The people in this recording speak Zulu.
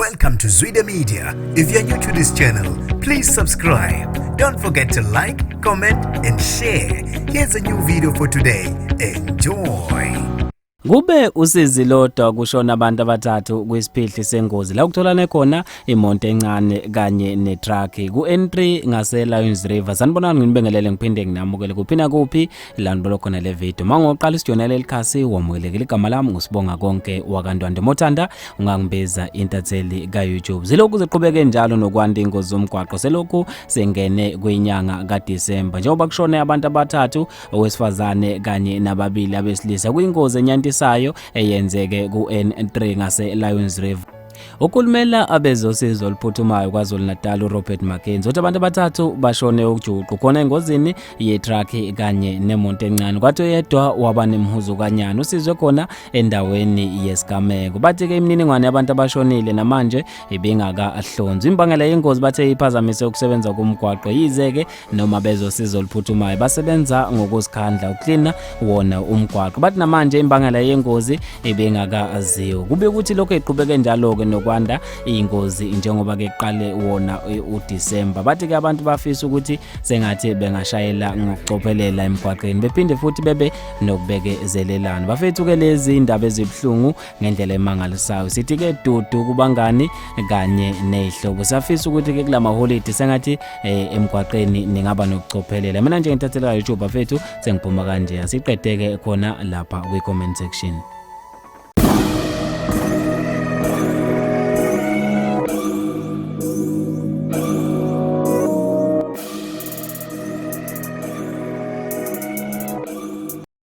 Welcome to Zwida Media. If you're new to this channel, please subscribe. Don't forget to like, comment and share. Here's a new video for today. Enjoy. Kube usizi lodwa kushona abantu abathathu kwisphihli sengozi la ukutholane khona imonto encane kanye netruck ku N3 ngase Lions River. Sanibonani nginibingelele ngiphinde nginamukele kuphina kuphi la nibolo khona le video. Mangoqala isijonela elikhasi wamukelekile igama lami ngusibonga konke wakandwande Mothanda ungangibeza intatheli ka YouTube. Zilokhu ziqhubeke njalo nokwanda ingozi zomgwaqo selokhu sengene kwinyanga kaDisemba. Njengoba kushone abantu abathathu owesifazane kanye nababili abesilisa kuyingozi enyanti sayo eyenzeke ku N3 ngase Lions River. Ukulumela abezosizo oluphuthumayo kwaZulu Natal uRobert Mackenzie uthi abantu abathathu bashone ukujuqu khona engozini yetruck kanye nemonto encane kwathi yedwa waba nemhuzu kanyana usizwe khona endaweni yesigameko. Bathi ke imininingwane yabantu abashonile namanje ibingakahlonzwa. Imbangela yengozi bathe iphazamise ukusebenza komgwaqo yizeke noma bezosizo oluphuthumayo basebenza ngokusikhandla uklina wona umgwaqo. Bathi namanje imbangela yengozi ibingakaziwa. Kube ukuthi lokho iqhubeke njalo ke nokwanda ingozi njengoba ke qale wona uDisemba. Bathi ke abantu bafisa ukuthi sengathi bengashayela ngokucophelela emgwaqeni bephinde futhi bebe nokubekezelelana. Bafethu ke lezi indaba ezibhlungu ngendlela emangalisayo. Sithi ke dudu kubangani kanye nezihlobo. Safisa ukuthi ke kulama holiday sengathi emgwaqeni ningaba nokucophelela. Mina nje ngithathela YouTube bafethu sengiphuma kanje asiqedeke khona lapha kwi comment section.